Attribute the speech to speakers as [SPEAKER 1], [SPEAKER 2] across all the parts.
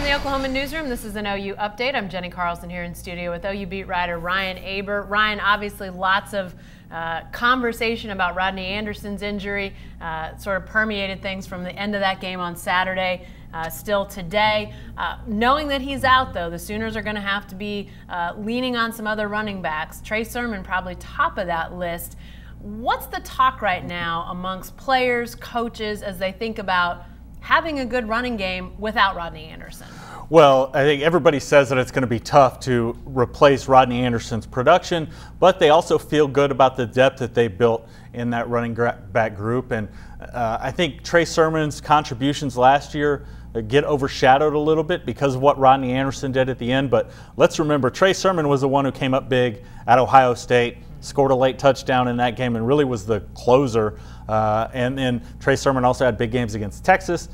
[SPEAKER 1] the Oklahoman newsroom. This is an OU update. I'm Jenny Carlson here in studio with OU beat writer Ryan Aber. Ryan, obviously lots of conversation about Rodney Anderson's injury. Sort of permeated things from the end of that game on Saturday. Still today. Knowing that he's out, though, the Sooners are going to have to be leaning on some other running backs. Trey Sermon probably top of that list. What's the talk right now amongst players, coaches, as they think about having a good running game without Rodney Anderson?
[SPEAKER 2] Well, I think everybody says that it's going to be tough to replace Rodney Anderson's production, but they also feel good about the depth that they built in that running back group. And I think Trey Sermon's contributions last year get overshadowed a little bit because of what Rodney Anderson did at the end. But let's remember, Trey Sermon was the one who came up big at Ohio State, scored a late touchdown in that game, and really was the closer. And then Trey Sermon also had big games against Texas,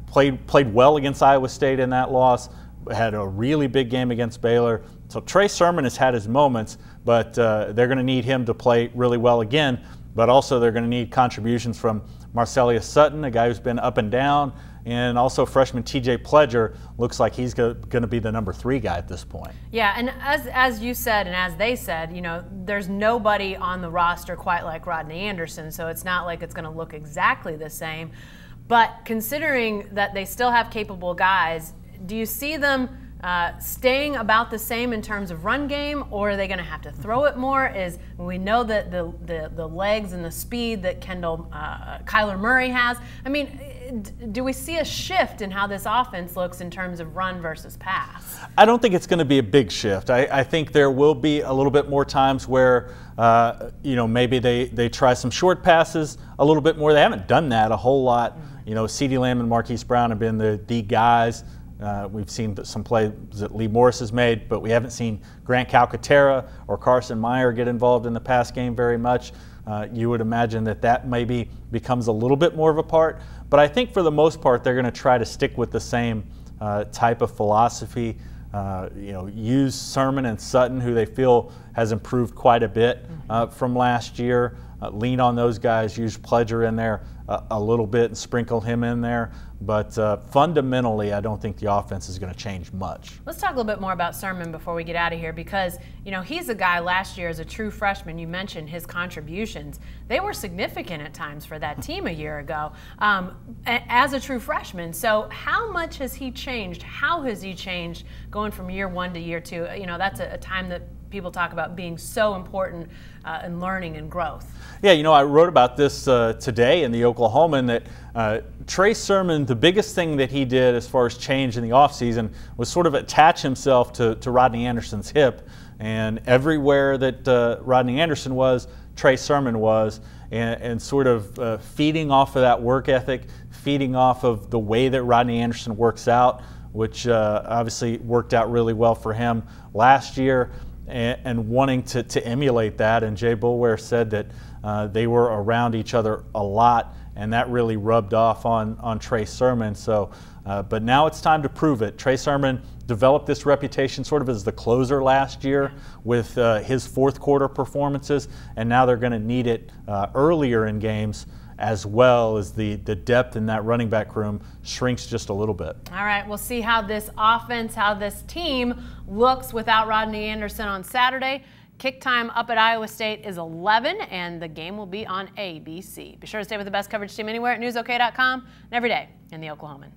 [SPEAKER 2] played well against Iowa State in that loss, had a really big game against Baylor. So Trey Sermon has had his moments, but they're going to need him to play really well again. But also they're going to need contributions from Marcelius Sutton, a guy who's been up and down, and also freshman TJ Pledger looks like he's going to be the number 3 guy at this point.
[SPEAKER 1] Yeah, and as you said and as they said, you know, there's nobody on the roster quite like Rodney Anderson, so it's not like it's going to look exactly the same. But considering that they still have capable guys, do you see them staying about the same in terms of run game, or are they going to have to throw it more? We know that the legs and the speed that Kyler Murray has. I mean, do we see a shift in how this offense looks in terms of run versus pass?
[SPEAKER 2] I don't think it's going to be a big shift. I think there will be a little bit more times where you know, maybe they try some short passes a little bit more. They haven't done that a whole lot. You know, CeeDee Lamb and Marquise Brown have been the guys. We've seen some plays that Lee Morris has made, but we haven't seen Grant Calcaterra or Carson Meyer get involved in the pass game very much. You would imagine that maybe becomes a little bit more of a part. But I think for the most part, they're going to try to stick with the same type of philosophy. You know, use Sermon and Sutton, who they feel has improved quite a bit from last year. Lean on those guys, use Pledger in there a little bit and sprinkle him in there. But fundamentally, I don't think the offense is going to change much.
[SPEAKER 1] Let's talk a little bit more about Sermon before we get out of here, because, you know, he's a guy last year as a true freshman. You mentioned his contributions. They were significant at times for that team a year ago as a true freshman. So how much has he changed? How has he changed going from year 1 to year 2? You know, that's a time that people talk about being so important in learning and growth.
[SPEAKER 2] Yeah, you know, I wrote about this today in the Oklahoman that Trey Sermon, the biggest thing that he did as far as change in the offseason was sort of attach himself to Rodney Anderson's hip. And everywhere that Rodney Anderson was, Trey Sermon was, and sort of feeding off of that work ethic, feeding off of the way that Rodney Anderson works out, which obviously worked out really well for him last year. And wanting to emulate that. And Jay Boulware said that they were around each other a lot, and that really rubbed off on Trey Sermon. So, but now it's time to prove it. Trey Sermon developed this reputation sort of as the closer last year with his fourth quarter performances, and now they're going to need it earlier in games, as well as the depth in that running back room shrinks just a little bit.
[SPEAKER 1] All right, we'll see how this offense, how this team looks without Rodney Anderson on Saturday. Kick time up at Iowa State is 11, and the game will be on ABC. Be sure to stay with the best coverage team anywhere at newsok.com and every day in the Oklahoman.